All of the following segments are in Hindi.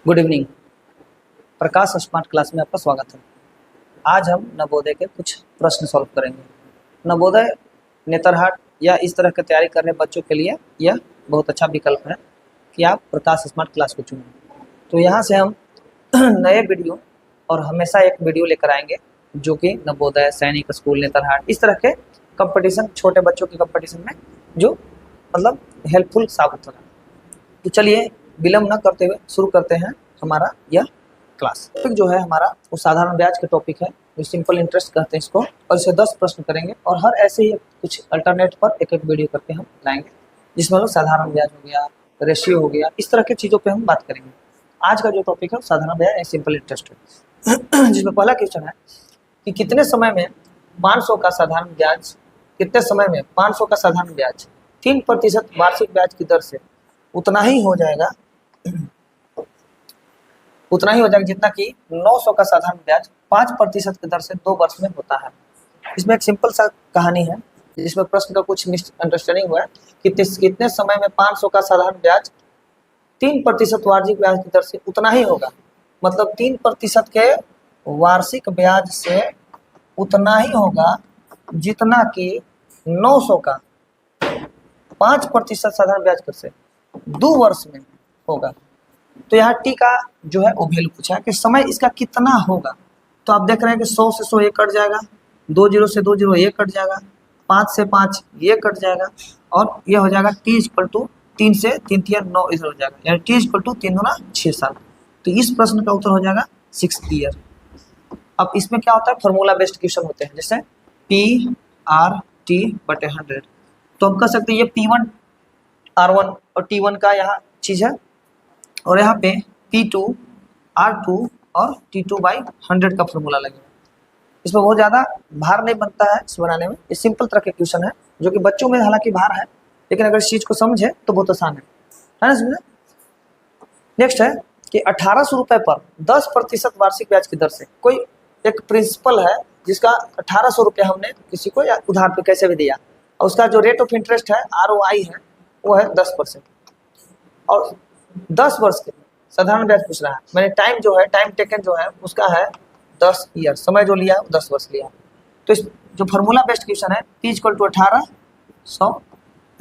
Good evening. Prakash smart class में आपका स्वागत है। आज हम नवोदय के कुछ प्रश्न सॉल्व करेंगे। नवोदय, नेतरहाट या इस तरह की तैयारी कर रहे बच्चों के लिए यह बहुत अच्छा विकल्प है कि आप प्रकाश स्मार्ट क्लास को चुनें। तो यहाँ से हम नए वीडियो और हमेशा एक वीडियो लेकर आएंगे जो कि नवोदय, सैनिक स्कूल, नेतरहाट इस तरह के कंपटीशन, छोटे बच्चों के कंपटीशन में जो मतलब हेल्पफुल साबित होगा। तो चलिए विलम्ब न करते हुए शुरू करते हैं हमारा यह क्लास। टॉपिक जो है हमारा वो साधारण ब्याज के टॉपिक है, जो सिंपल इंटरेस्ट कहते हैं इसको, और इसे 10 प्रश्न करेंगे और हर ऐसे ही कुछ अल्टरनेट पर एक एक वीडियो करके हम लाएंगे, जिसमें लोग साधारण ब्याज हो गया, रेशियो हो गया, इस तरह की चीज़ों पे हम बात करेंगे। आज का जो टॉपिक है वो साधारण ब्याज या सिंपल इंटरेस्ट है, जिसमें पहला क्वेश्चन है कि कितने समय में 500 का साधारण ब्याज, कितने समय में 500 का साधारण ब्याज 3% वार्षिक ब्याज की दर से उतना ही हो जाएगा जितना कि 900 का साधारण ब्याज 5% की दर से 2 वर्ष में होता है। इसमें एक सिंपल सा कहानी है जिसमें प्रश्न का कुछ मिसअंडरस्टैंडिंग हुआ है कि कितने समय में 500 का साधारण ब्याज 3% वार्षिक ब्याज की दर से उतना ही होगा, मतलब 3% के वार्षिक ब्याज से उतना ही होगा जितना कि 900 का 5% साधारण ब्याज दर से 2 वर्ष में होगा। तो यहाँ टी का जो है वो वैल्यू पूछा है कि समय इसका कितना होगा। तो आप देख रहे हैं कि 100 से 100 ये कट जाएगा, 2 जीरो से 2 जीरो ये कट जाएगा, 5 से 5 ये कट जाएगा और ये हो जाएगा टी इक्वल टू 3 से 3 तिया 9 इधर हो जाएगा, यानी टी इक्वल टू 3 गुना 6 साल। तो इस प्रश्न का उत्तर हो जाएगा 6 ईयर। अब इसमें क्या होता है, फॉर्मूला बेस्ड क्वेश्चन होते हैं, जैसे पी आर टी बटे 100। तो हम कह सकते हैं ये P1 R1 और T1 का यहाँ चीज़ है और यहाँ पे P2 R2 और T2/100 का फॉर्मूला लगेगा। इसमें बहुत ज़्यादा भार नहीं बनता है इस बनाने में, ये सिंपल तरह के क्वेश्चन है जो कि बच्चों में हालांकि भार है, लेकिन अगर इस चीज़ को समझे तो बहुत आसान है ना समझे। नेक्स्ट है कि 1800 रुपये पर 10% वार्षिक ब्याज की दर से, कोई एक प्रिंसिपल है जिसका 1800 रुपये हमने किसी को या उधार पे कैसे भी दिया और उसका जो रेट ऑफ इंटरेस्ट है ROI है वो है 10% और 10 वर्ष के साधारण ब्याज पूछ रहा है। मैंने टाइम जो है, टाइम टेकन जो है उसका है 10 ईयर, समय जो लिया है वो 10 वर्ष लिया। तो इस जो फार्मूला बेस्ड क्वेश्चन है P equal to 1800,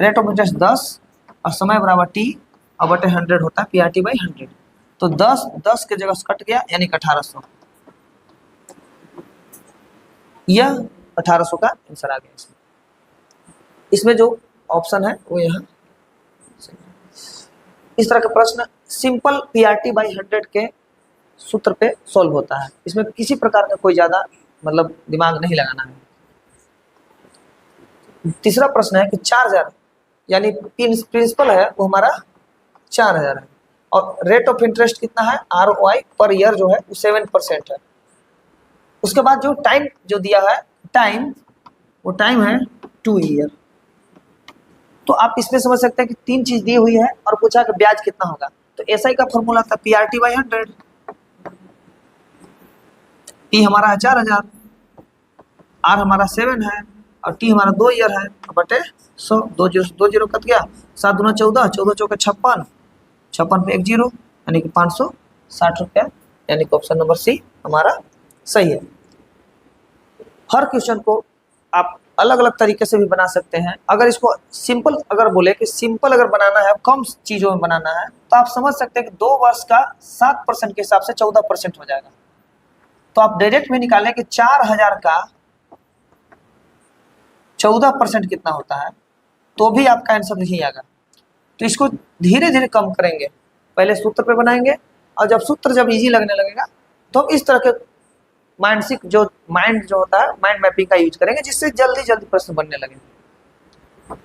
rate of interest 10 और समय बराबर T और बटे 100 होता है PRT/100। तो 10 के जगह से कट गया यानी कि 1800, यह 1800 का आंसर आ गया। इसमें जो ऑप्शन है वो यहाँ इस तरह का प्रश्न सिंपल PRT/100 के सूत्र पे सॉल्व होता है। इसमें किसी प्रकार का कोई ज़्यादा मतलब दिमाग नहीं लगाना है। तीसरा प्रश्न है कि 4000 यानी प्रिंसिपल है वो हमारा 4000 है और रेट ऑफ इंटरेस्ट कितना है, ROI पर ईयर जो है वो 7% है। उसके बाद जो टाइम जो दिया है, वो टाइम है 2 ईयर। तो आप इसमें समझ सकते हैं कि 3 चीज दी हुई है और पूछा कि ब्याज कितना होगा। तो SI का फॉर्मूला था PRT/100, P हमारा है 4000, R हमारा 7 है और T हमारा 2 ईयर है बटे 100, 2 जीरो कट गया, 7 दूना 14, 14 चौके 56, 56 पे 1 जीरो यानी कि 560 रुपया, यानी कि ऑप्शन नंबर सी हमारा सही है। हर क्वेश्चन को आप अलग अलग तरीके से भी बना सकते हैं। अगर इसको सिंपल अगर बोले कि सिंपल अगर बनाना है, कम चीज़ों में बनाना है, तो आप समझ सकते हैं कि 2 वर्ष का 7% के हिसाब से 14% हो जाएगा। तो आप डायरेक्ट में निकालें कि 4000 का 14% कितना होता है, तो भी आपका आंसर नहीं आएगा। तो इसको धीरे धीरे कम करेंगे, पहले सूत्र पे बनाएंगे और जब सूत्र जब इजी लगने लगेगा तो हम इस तरह के माइंड जो होता है माइंड मैपिंग का यूज करेंगे, जिससे जल्दी जल्दी प्रश्न बनने लगेंगे।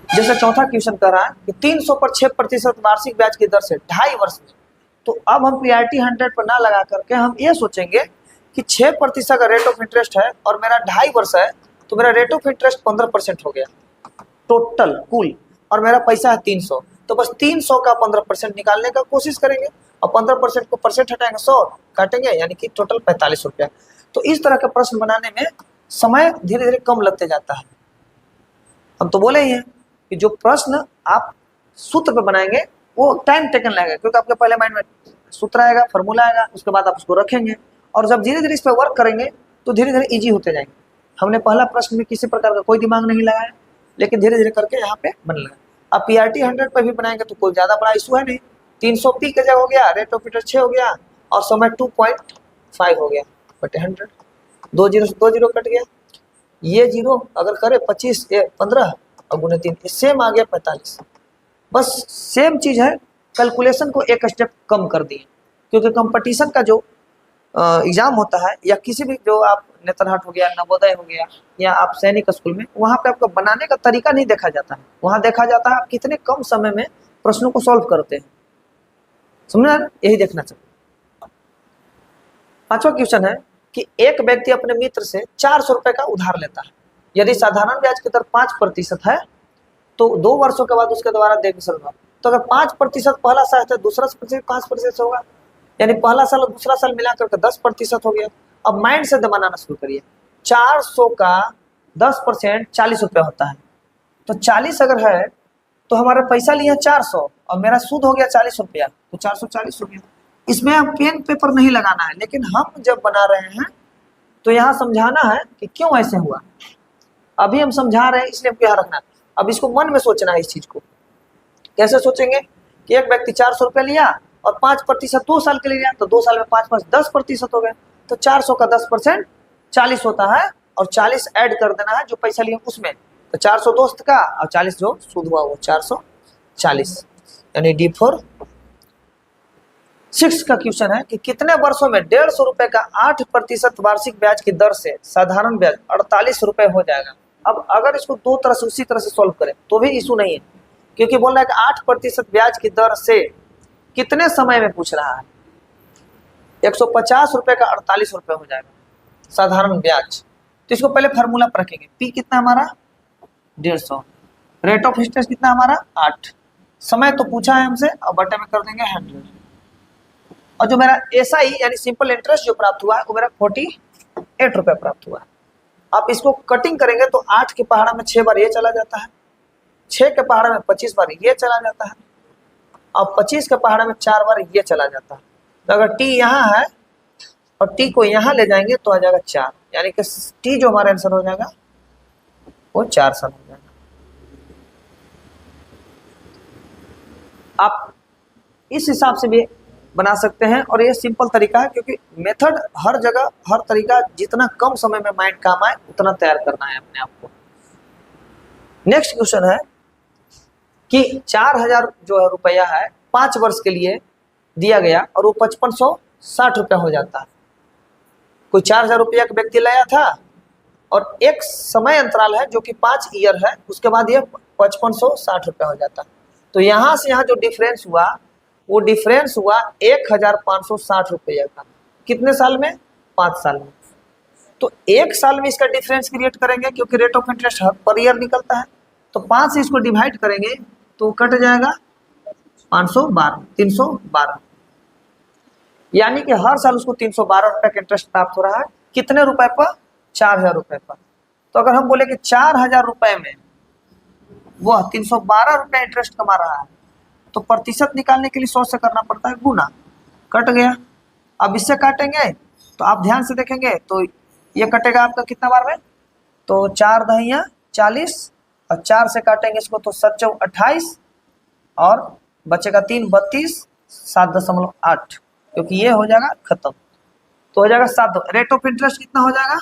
जैसे चौथा क्वेश्चन कर रहा है कि 300 पर 6% वार्षिक ब्याज की दर से 2.5 वर्ष में। तो अब हम PRT/100 पर ना लगा करके हम ये सोचेंगे कि 6% का रेट ऑफ इंटरेस्ट है और मेरा 2.5 वर्ष है, तो मेरा रेट ऑफ इंटरेस्ट 15% हो गया टोटल कुल, और मेरा पैसा है 300। तो बस 300 का 15% निकालने का कोशिश करेंगे और 15% को परसेंट हटाएंगे, 100 काटेंगे यानी कि टोटल 45 रुपया। तो इस तरह के प्रश्न बनाने में समय धीरे धीरे कम लगते जाता है। हम तो बोले ही हैं कि जो प्रश्न आप सूत्र पे बनाएंगे वो टाइम टेकन लगेगा, क्योंकि आपके पहले माइंड में सूत्र आएगा, फॉर्मूला आएगा, उसके बाद आप उसको रखेंगे और जब धीरे धीरे इस पर वर्क करेंगे तो धीरे धीरे इजी होते जाएंगे। हमने पहला प्रश्न में किसी प्रकार का कोई दिमाग नहीं लगाया, लेकिन धीरे धीरे करके यहाँ पे बन लगा। अब PRT 100 पे भी बनाएंगे तो कोई ज़्यादा बड़ा इशू है नहीं। 300 पी के जगह हो गया, रेट ऑफ रिटर्न 6 हो गया और समय 2.5 हो गया बटे 100। 2 जीरो से 2 जीरो कट गया, ये जीरो अगर करे 25 15 और गुने 3 सेम आ गया 45। बस सेम चीज़ है, कैलकुलेशन को एक स्टेप कम कर दिए, क्योंकि कंपटीशन का जो एग्जाम होता है या किसी भी जो आप नेतरहाट हो गया, नवोदय हो गया या आप सैनिक स्कूल में, वहाँ पे आपका बनाने का तरीका नहीं देखा जाता है, वहाँ देखा जाता है आप कितने कम समय में प्रश्नों को सॉल्व करते हैं। समझना, यही देखना चाहिए। 5वां क्वेश्चन है कि एक व्यक्ति अपने मित्र से 400 रुपए का उधार लेता है। यदि साधारण ब्याज की दर 5% है तो 2 वर्षों के बाद उसके द्वारा देने होगा। तो अगर 5% पहला साल है तो दूसरा 5% होगा, यानी पहला साल और दूसरा साल मिला करके 10% हो गया। अब माइंड से बनाना शुरू करिए। 400 का 10% 40 रुपया होता है, तो 40 अगर है तो हमारा पैसा लिया 400 और मेरा सूद हो गया 40 रुपया, तो 440 रुपया। इसमें हम पेन पेपर नहीं लगाना है, लेकिन हम जब बना रहे हैं तो यहाँ समझाना है कि क्यों ऐसे हुआ। अभी हम समझा रहे हैं इसलिए हमको यहाँ रखना है। अब इसको मन में सोचना है। इस चीज को कैसे सोचेंगे कि एक व्यक्ति 400 रुपया लिया और 5% 2 साल के लिए लिया, तो 2 साल में 5 5 10% हो गए, तो 400 का 10% 40 होता है और 40 ऐड कर देना है जो पैसा लिया उसमें। तो 400 दोस्त का और 40 जो सूद हुआ वो 440, यानी D4। 6 का क्वेश्चन है कि कितने वर्षों में 150 रुपए का 8% वार्षिक ब्याज की दर से साधारण ब्याज 48 रुपए हो जाएगा। अब अगर इसको दो तरह से उसी तरह से सॉल्व करें तो भी इशू नहीं है, क्योंकि बोल रहा है कि 8% ब्याज की दर से कितने समय में पूछ रहा है। 150 रुपए का 48 रुपए हो जाएगा साधारण ब्याज। तो इसको पहले फार्मूला पर रखेंगे। पी कितना हमारा 150, रेट ऑफ इंटरेस्ट कितना हमारा 8, समय तो पूछा है हमसे और बटे में कर देंगे 100, और जो मेरा SI यानी सिंपल इंटरेस्ट जो प्राप्त हुआ है वो मेरा 48 रुपए प्राप्त हुआ है। आप इसको कटिंग करेंगे तो 8 के पहाड़ा में 6 बार ये चला जाता है, 6 के पहाड़ा में 25 बार ये चला जाता है और 25 के पहाड़ा में 4 बार ये चला जाता है। तो अगर T यहाँ है और T को यहाँ ले जाएंगे तो आ जाएगा 4, यानी कि T जो हमारा आंसर हो जाएगा वो 4 साल हो जाएगा। आप इस हिसाब से भी बना सकते हैं और ये सिंपल तरीका है, क्योंकि मेथड हर जगह हर तरीका जितना कम समय में माइंड काम आए उतना तैयार करना है अपने आप को। नेक्स्ट क्वेश्चन है कि 4000 जो है रुपया है 5 वर्ष के लिए दिया गया और वो 5560 रुपया हो जाता है। कोई 4000 रुपया का व्यक्ति लाया था और एक समय अंतराल है जो कि 5 ईयर है, उसके बाद ये 5560 रुपया हो जाता है। तो यहाँ से यहाँ जो डिफरेंस हुआ वो डिफरेंस हुआ 1560 रुपया का। कितने साल में? 5 साल में। तो 1 साल में इसका डिफरेंस क्रिएट करेंगे, क्योंकि rate of interest per year निकलता है, तो 5 से इसको डिवाइड करेंगे तो कट जाएगा 312, यानी कि हर साल उसको 312 रुपए का इंटरेस्ट प्राप्त हो रहा है। कितने रुपए पर? 4000 रुपए पर। तो अगर हम बोले कि 4000 रुपए में वह 312 रुपए इंटरेस्ट कमा रहा है, तो प्रतिशत निकालने के लिए 100 से करना पड़ता है गुना। कट गया। अब इससे काटेंगे तो आप ध्यान से देखेंगे तो ये कटेगा आपका कितना बार में? तो 4 दहिया 40 और 4 से काटेंगे इसको तो 7 28 और बचेगा 3 32 7.8, क्योंकि ये हो जाएगा खत्म, तो हो जाएगा 7। रेट ऑफ इंटरेस्ट कितना हो जाएगा?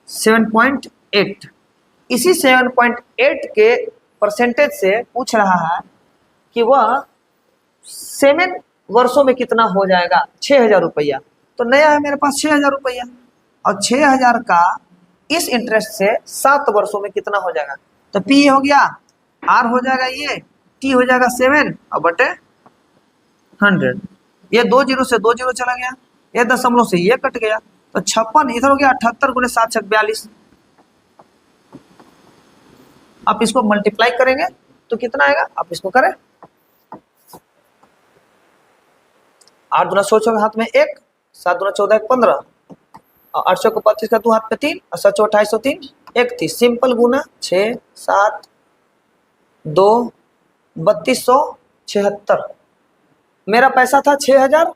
7.8। इसी 7.8 के परसेंटेज से पूछ रहा है कि वह 7 वर्षों में कितना हो जाएगा? 6000 रुपया। तो नया है मेरे पास 6000 रुपया, और 6000 का इस इंटरेस्ट से 7 वर्षों में कितना हो जाएगा? तो P हो गया, R हो जाएगा, ये T हो जाएगा 7 और बटे 100। ये 2 जीरो से 2 जीरो चला गया, ये दशमलव से ये कट गया, तो 56 इधर हो गया 78 गुणे 7 छक 42। आप इसको मल्टीप्लाई करेंगे तो कितना आएगा? आप इसको करें। 8 दूना 16 हाथ में 1, 7 दूना 14 15 और 800 को 35 का 2 हाथ में 3 और 7 28 3 31। सिंपल गुना 6 7 2 3276। मेरा पैसा था 6,000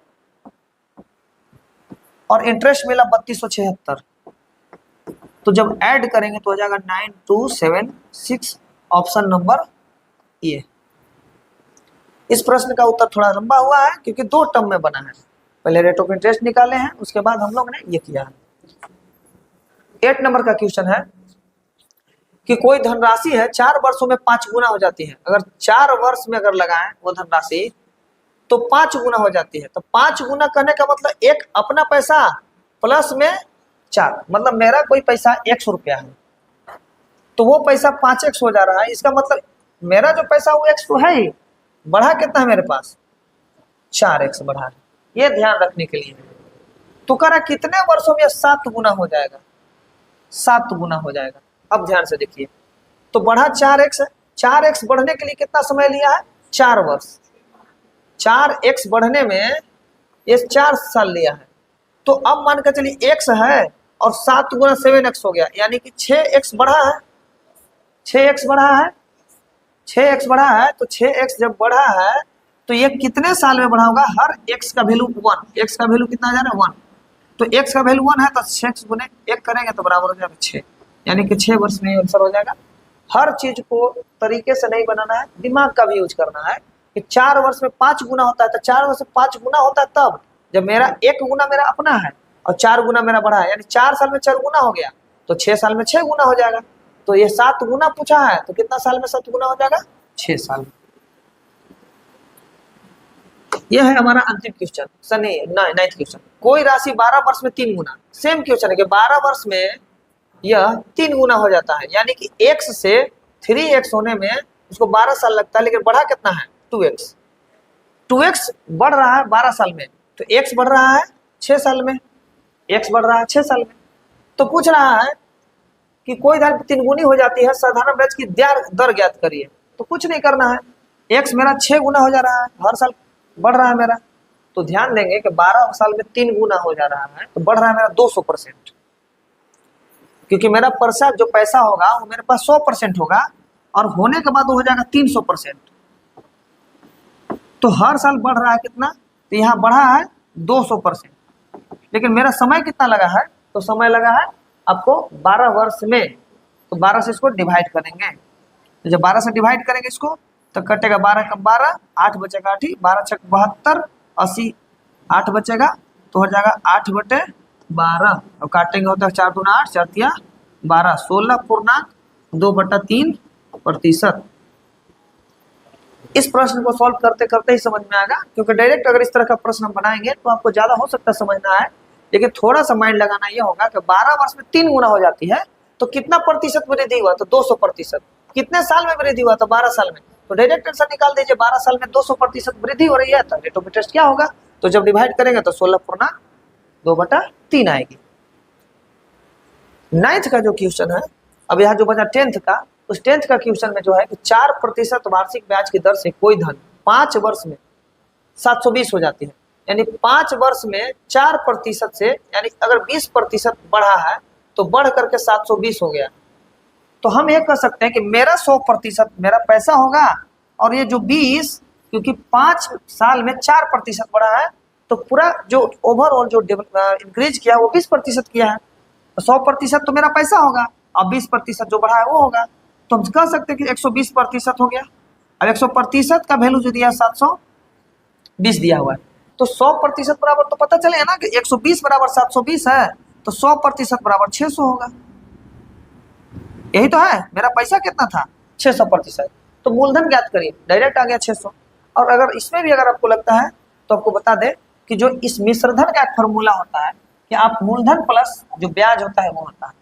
और इंटरेस्ट मिला 3276, तो जब ऐड करेंगे तो हो जाएगा 9276, ऑप्शन नंबर ए। इस प्रश्न का उत्तर थोड़ा लंबा हुआ है क्योंकि दो टर्म में बना है, पहले रेट ऑफ इंटरेस्ट निकाले हैं, उसके बाद हम लोग ने ये किया है। 8 नंबर का क्वेश्चन है कि कोई धनराशि है 4 वर्षों में 5 गुना हो जाती है। अगर 4 वर्ष में अगर लगाएं वो धनराशि तो 5 गुना हो जाती है। तो 5 गुना करने का मतलब एक अपना पैसा प्लस में 4, मतलब मेरा कोई पैसा 100 रुपया है तो वो पैसा 5x हो जा रहा है। इसका मतलब मेरा जो पैसा वो x तो है ही, बढ़ा कितना है मेरे पास 4x बढ़ा है। ये ध्यान रखने के लिए तो कह रहा कितने वर्षों में 7 गुना हो जाएगा, 7 गुना हो जाएगा। अब ध्यान से देखिए, तो बढ़ा 4x है, 4x बढ़ने के लिए कितना समय लिया है 4 वर्ष, 4x बढ़ने में ये 4 साल लिया है। तो अब मान कर चलिए x है और 7 गुना 7x हो गया, यानी कि 6x बढ़ा है, 6x बढ़ा है, 6x बढ़ा है। तो 6x जब बढ़ा है तो ये कितने साल में बढ़ा होगा, हर x का वैल्यू 1, x का वैल्यू कितना आ जा रहा है 1, तो x का वैल्यू 1 है तो 6 गुने 1 करेंगे तो बराबर हो जाएगा 6, यानी कि 6 वर्ष में आंसर हो जाएगा। हर चीज को तरीके से नहीं बनाना है, दिमाग का भी यूज करना है कि 4 वर्ष में 5 गुना होता है, तो 4 वर्ष में 5 गुना होता है तब जब मेरा 1 गुना मेरा अपना है और 4 गुना मेरा बढ़ा है, यानी 4 साल में 4 गुना हो गया तो 6 साल में 6 गुना हो जाएगा। तो ये 7 गुना पूछा है तो कितना साल में 7 गुना हो जाएगा 6 साल में। यह है हमारा अंतिम क्वेश्चन, सनी 9th क्वेश्चन। कोई राशि 12 वर्ष में 3 गुना, सेम क्वेश्चन है कि 12 वर्ष में यह 3 गुना हो जाता है, यानी कि x से 3x होने में उसको 12 साल लगता है, लेकिन बढ़ा कितना है 2x, 2x बढ़ रहा है 12 साल में, तो x बढ़ रहा है 6 साल में, x बढ़ रहा है 6 साल में। तो पूछ रहा है कि कोई धन 3 गुनी हो जाती है, साधारण ब्याज की दर ज्ञात करिए। तो कुछ नहीं करना है, x मेरा 6 गुना हो जा रहा है, हर साल बढ़ रहा है मेरा, तो ध्यान देंगे कि 12 साल में 3 गुना हो जा रहा है तो बढ़ रहा है मेरा 200%, क्योंकि मेरा प्रतिशत जो पैसा होगा वो मेरे पास 100% होगा और होने के बाद वो हो जाएगा 300%। तो हर साल बढ़ रहा है कितना, तो यहाँ बढ़ा है 200%, लेकिन मेरा समय कितना लगा है, तो समय लगा है आपको 12 वर्ष में, तो 12 से इसको डिवाइड करेंगे, तो जब 12 से डिवाइड करेंगे इसको तो कटेगा 12 का 12, 8 बचेगा 8, 12 छक 72, 80, 8 बचेगा तो हो जाएगा 8/12, और काटेंगे होता है 4 दूना 8, 4 तिया 12, 16.2/3%। इस प्रश्न को सॉल्व करते करते ही समझ में आएगा, क्योंकि डायरेक्ट अगर इस तरह का प्रश्न हम बनाएंगे तो आपको ज्यादा हो सकता है समझना है, लेकिन थोड़ा सा माइंड लगाना ये होगा कि 12 वर्ष में 3 गुना हो जाती है तो कितना प्रतिशत वृद्धि हुआ, तो 200%। कितने साल में वृद्धि हुआ, तो 12 साल में, तो डायरेक्ट आंसर निकाल दीजिए, 12 साल में 200% वृद्धि हो रही है तो रेट ऑफ इंटरेस्ट क्या होगा, तो जब डिवाइड करेंगे तो 16/2/3 आएगी। 9th का जो क्वेश्चन है, अब यहाँ जो बचा 10th का, उस 10th का क्वेश्चन में जो है कि 4% वार्षिक ब्याज की दर से कोई धन 5 वर्ष में 720 हो जाती है, यानी 5 वर्ष में 4% से, यानी अगर 20% बढ़ा है तो बढ़ करके 720 हो गया। तो हम ये कह सकते हैं कि मेरा 100% मेरा पैसा होगा और ये जो 20, क्योंकि 5 साल में 4% बढ़ा है तो पूरा जो ओवरऑल जो इंक्रीज किया वो 20% किया है, तो 100% तो मेरा पैसा होगा और 20% जो बढ़ा है वो होगा, तो हम कह सकते हैं कि 120% हो गया। अब 100% का वैल्यू जो दिया 720 दिया हुआ है, तो 100% बराबर तो पता चले ना कि 120 बराबर 720 है, तो 100% बराबर 600 होगा। यही तो है, मेरा पैसा कितना था 600%, तो मूलधन ज्ञात करिए, डायरेक्ट आ गया 600। और अगर इसमें भी अगर आपको लगता है तो आपको बता दे कि जो इस मिश्रधन का एक फॉर्मूला होता है कि आप मूलधन प्लस जो ब्याज होता है वो होता है,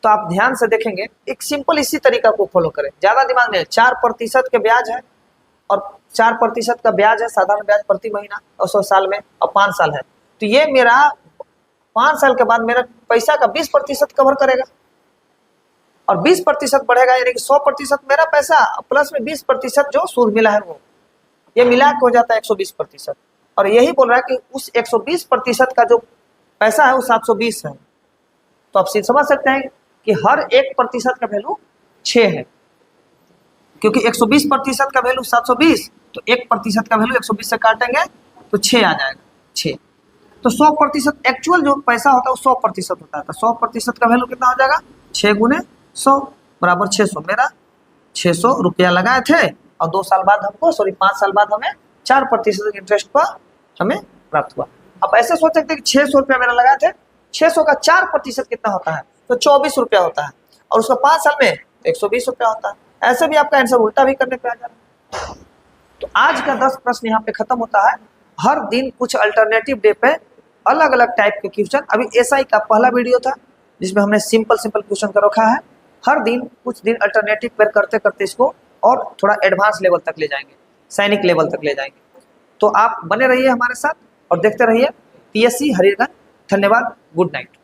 तो आप ध्यान से देखेंगे, एक सिंपल इसी तरीका को फॉलो करें, ज्यादा दिमाग में 4% के ब्याज है और 4% का ब्याज है साधारण ब्याज प्रति महीना और 100 साल में और 5 साल है, तो ये मेरा 5 साल के बाद मेरा पैसा का 20% कवर करेगा और 20% बढ़ेगा, यानी कि 100% मेरा पैसा प्लस में 20% जो सूद मिला है वो, ये मिला के हो जाता है 120%। और यही बोल रहा है कि उस 120% का जो पैसा है वो 720 है, तो आप समझ सकते हैं कि हर 1% का वैल्यू 6 है, क्योंकि 120% का वैल्यू 720, तो तो 1% का वैल्यू 120 से काटेंगे तो 6 आ जाएगा, 6। तो 100% एक्चुअल जो पैसा होता है वो 100% होता है, तो 100% का वैल्यू कितना हो जाएगा, 6 गुने 100 बराबर 600। मेरा 600 रुपया लगाए थे और 2 साल बाद हमको 5 साल बाद हमें 4% इंटरेस्ट पर हमें प्राप्त हुआ। अब ऐसे सोच सकते हैं कि 600 रुपया मेरा लगाए थे, 600 का 4% कितना होता है, तो 24 रुपया होता है, और उसका 5 साल में 120 रुपया होता है। ऐसे भी आपका आंसर उल्टा भी करने पे आ जाता है। तो आज का 10 प्रश्न यहाँ पे खत्म होता है। हर दिन कुछ अल्टरनेटिव डे पे अलग अलग टाइप के क्वेश्चन। अभी एसआई का पहला वीडियो था जिसमें हमने सिंपल क्वेश्चन कर रखा है। हर दिन कुछ दिन अल्टरनेटिव पेयर करते करते इसको और थोड़ा एडवांस लेवल तक ले जाएंगे, सैनिक लेवल तक ले जाएंगे। तो आप बने रहिए हमारे साथ और देखते रहिए पीएससी हरिहरगंज। धन्यवाद, गुड नाइट।